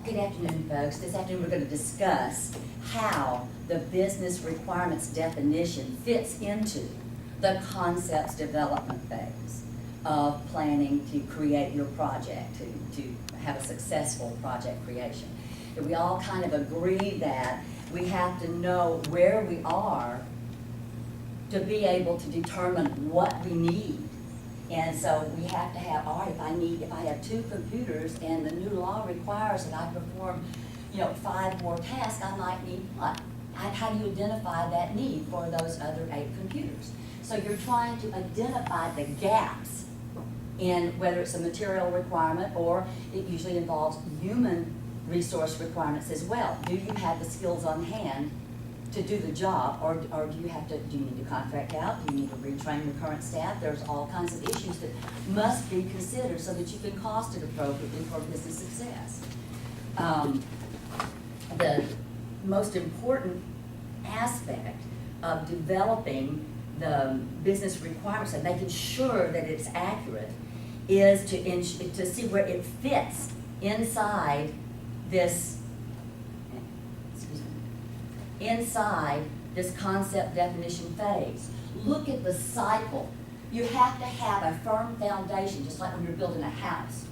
Good afternoon, folks. This afternoon we're going to discuss how the business requirements definition fits into the concepts development phase of planning to create your project, to have a successful project creation. And we all kind of agree that we have to know where we are to be able to determine what we need. And so we have to have, all right, if I have 2 computers and the new law requires that I perform, 5 more tasks, I might need what? How do you identify that need for those other 8 computers? So you're trying to identify the gaps in whether it's a material requirement, or it usually involves human resource requirements as well. Do you have the skills on hand to do the job, or do you need to contract out? Do you need to retrain your current staff? There's all kinds of issues that must be considered so that you can cost it appropriately for business success. The most important aspect of developing the business requirements and making sure that it's accurate is to see where it fits inside this concept definition phase. Look at the cycle. You have to have a firm foundation, just like when you're building a house.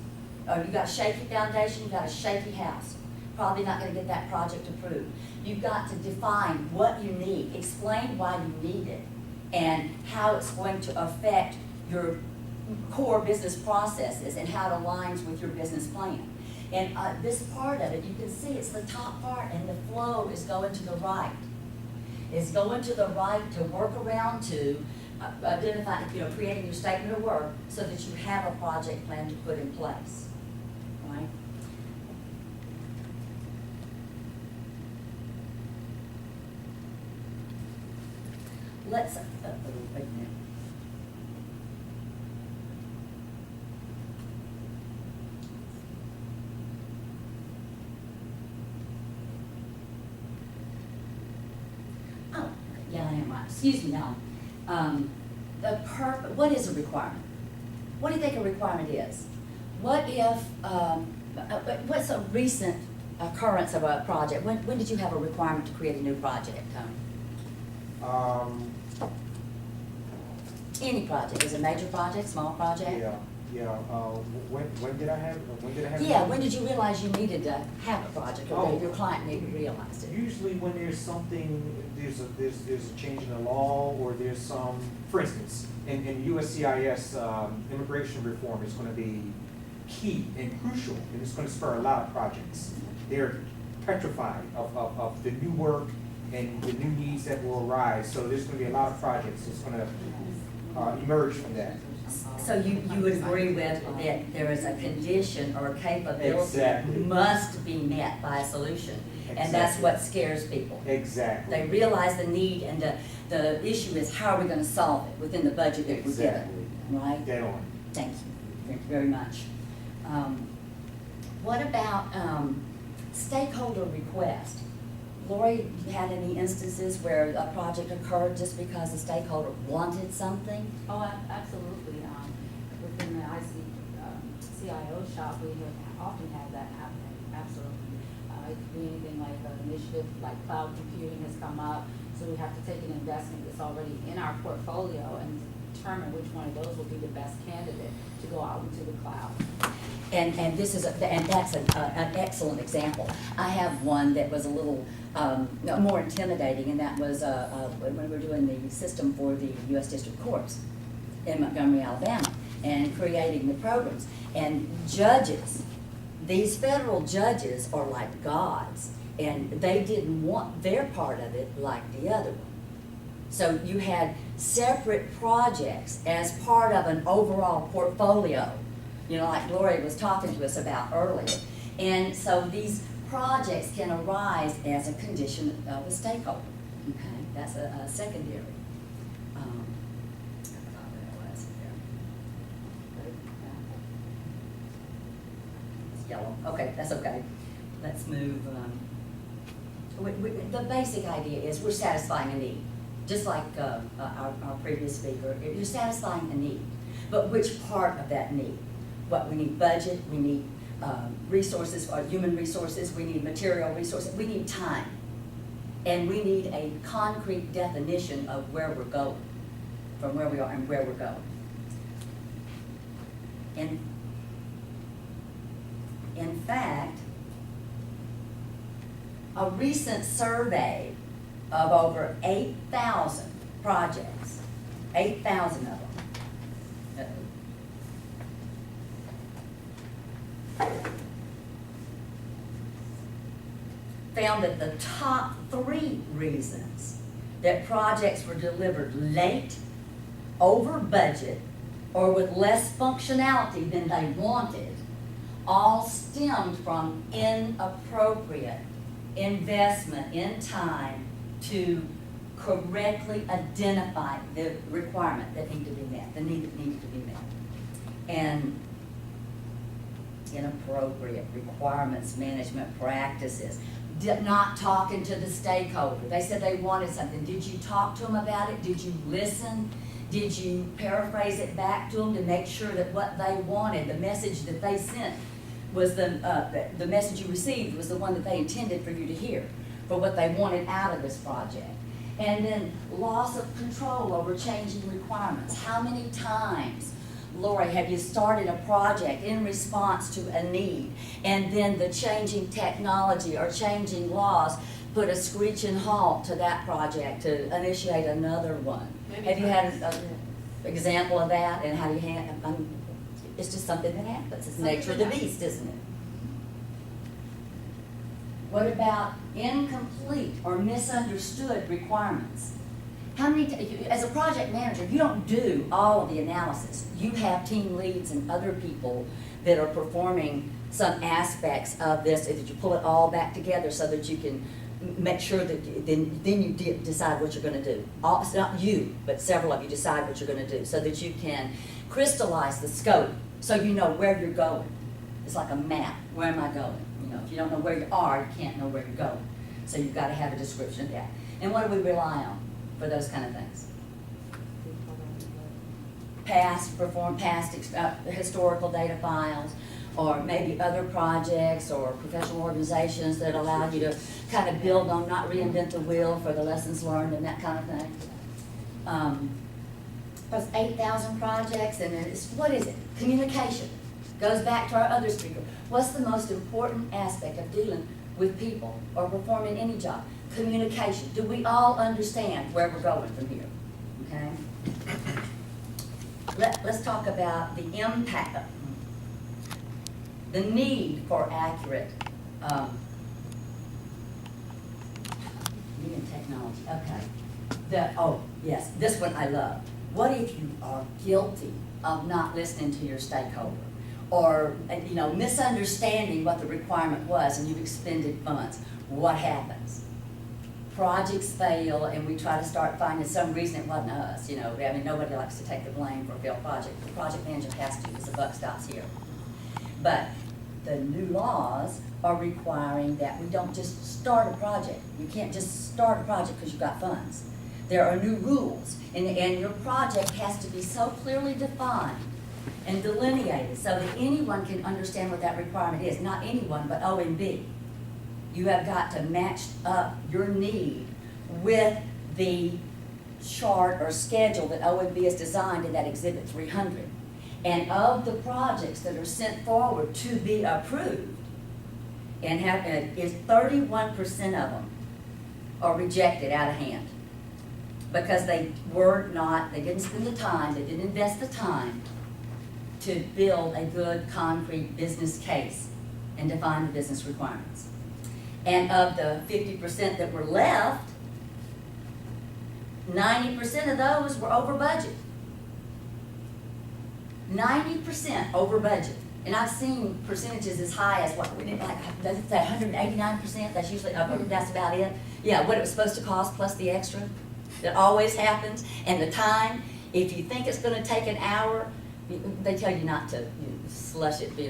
You've got a shaky foundation, you've got a shaky house. Probably not going to get that project approved. You've got to define what you need, explain why you need it, and how it's going to affect your core business processes and how it aligns with your business plan. And this part of it, you can see it's the top part, and the flow is going to the right. It's going to the right to work around to identify, creating your statement of work so that you have a project plan to put in place, right? Let's, wait a minute. Yeah, I am right. Excuse me now. What is a requirement? What do you think a requirement is? What if, what's a recent occurrence of a project? When did you have a requirement to create a new project, Tony? Any project. Is it a major project, small project? When did I have? Yeah, when did you realize you needed to have a project, or that your client needed to realize it? Usually when there's something, there's a change in the law, or there's some, for instance, in USCIS, immigration reform is gonna be key and crucial, and it's gonna spur a lot of projects. They're petrified of the new work and the new needs that will arise, so there's gonna be a lot of projects that's gonna emerge from that. So you would agree with that there is a condition or capability Exactly. must be met by a solution. And that's Exactly. what scares people. Exactly. They realize the need, and the issue is how are we going to solve it within the budget that we're Exactly. given, right? Dead on. Thank you. Thank you very much. What about stakeholder request? Lori, you had any instances where a project occurred just because the stakeholder wanted something? Oh, absolutely. Within the CIO shop, we have often have that happening, absolutely. It could be anything like an initiative, like cloud computing has come up, so we have to take an investment that's already in our portfolio and determine which one of those will be the best candidate to go out into the cloud. And that's an excellent example. I have one that was a little more intimidating, and that was when we were doing the system for the U.S. District Courts in Montgomery, Alabama, and creating the programs. And judges, these federal judges are like gods, and they didn't want their part of it like the other one. So you had separate projects as part of an overall portfolio, like Gloria was talking to us about earlier. And so these projects can arise as a condition of a stakeholder. Okay, that's a secondary. I forgot what that was there. It's yellow. Okay, that's okay. Let's move. The basic idea is we're satisfying a need. Just like our previous speaker, you're satisfying a need. But which part of that need? What we need budget, we need resources, or human resources, we need material resources, we need time. And we need a concrete definition of where we're going, from where we are and where we're going. And in fact, a recent survey of over 8,000 projects, 8,000 of them, found that the top 3 reasons that projects were delivered late, over budget, or with less functionality than they wanted, all stemmed from inappropriate investment in time to correctly identify the requirement that needed to be met, the need that needed to be met. And inappropriate requirements management practices. Not talking to the stakeholder. They said they wanted something. Did you talk to them about it? Did you listen? Did you paraphrase it back to them to make sure that what they wanted, the message that they sent, was the message you received was the one that they intended for you to hear, for what they wanted out of this project? And then loss of control over changing requirements. How many times, Lori, have you started a project in response to a need, and then the changing technology or changing laws put a screeching halt to that project to initiate another one? Have you had an example of that, and how do you handle? It's just something that happens. It's the nature of the beast, isn't it? What about incomplete or misunderstood requirements? How many, as a project manager, you don't do all of the analysis. You have team leads and other people that are performing some aspects of this, that you pull it all back together so that you can make sure that then you decide what you're going to do. It's not you, but several of you decide what you're going to do so that you can crystallize the scope so you know where you're going. It's like a map. Where am I going? You know, if you don't know where you are, you can't know where you're going. So you've got to have a description of that. And what do we rely on for those kind of things? Perform past historical data files, or maybe other projects or professional organizations that allow you to kind of build on, not reinvent the wheel for the lessons learned and that kind of thing. Those 8,000 projects, and what is it? Communication. Goes back to our other speaker. What's the most important aspect of dealing with people or performing any job? Communication. Do we all understand where we're going from here? Okay? Let's talk about the impact, the need for accurate technology. Okay. Oh, yes, this one I love. What if you are guilty of not listening to your stakeholder, or misunderstanding what the requirement was, and you've expended funds? What happens? Projects fail, and we try to start finding some reason it wasn't us. Nobody likes to take the blame for a failed project. The project manager has to, because the buck stops here. But the new laws are requiring that we don't just start a project. You can't just start a project because you've got funds. There are new rules, and your project has to be so clearly defined and delineated so that anyone can understand what that requirement is. Not anyone, but OMB. You have got to match up your need with the chart or schedule that OMB has designed in that Exhibit 300. And of the projects that are sent forward to be approved, is 31% of them are rejected out of hand because they didn't spend the time, they didn't invest the time to build a good concrete business case and define the business requirements. And of the 50% that were left, 90% of those were over budget. 90% over budget. And I've seen percentages as high as what, we did like, that's 189%, that's usually, that's about it. Yeah, what it was supposed to cost plus the extra. That always happens. And the time, if you think it's gonna take an hour, they tell you not to slush it, but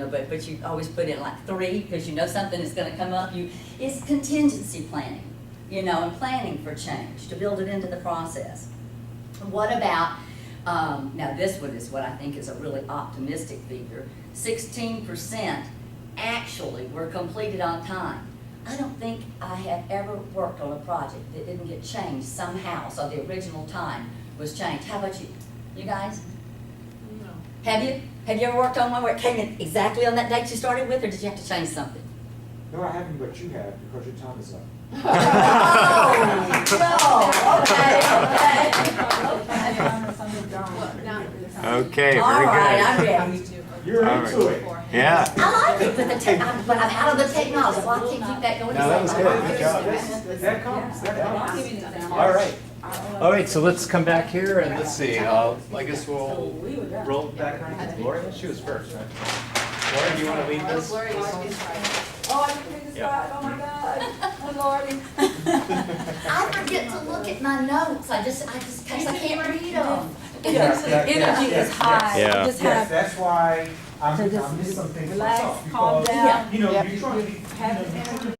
you always put in like 3 because you know something is gonna come up. It's contingency planning, and planning for change to build it into the process. What about, now this one is what I think is a really optimistic figure, 16% actually were completed on time. I don't think I have ever worked on a project that didn't get changed somehow, so the original time was changed. How about you? You guys? No. Have you? Have you ever worked on one where it came in exactly on that date you started with, or did you have to change something? No, I haven't, but you have, because your time is up. Okay, All very right, good. I'm ready. You're All into it. Yeah. I like it, but but I'm out of the technology, so I can't keep that going. No, that was good. Good job. That comes, that I'll comes. give you an example. All right. All right, so let's come back here and let's see. I guess we'll roll back around to Gloria. She was first, right? Gloria, do you want to lead this? Oh, I didn't read this Yeah. right, oh my God, oh Lordy. I forget to look at my notes, cause I can't read them. Yes, yes, Energy yes, is yes, high. Yeah. You just Yes, have, that's why I So just missed some things relax, myself, calm because, down. you know, Yeah. you're trying to be, Have you know, the you're trying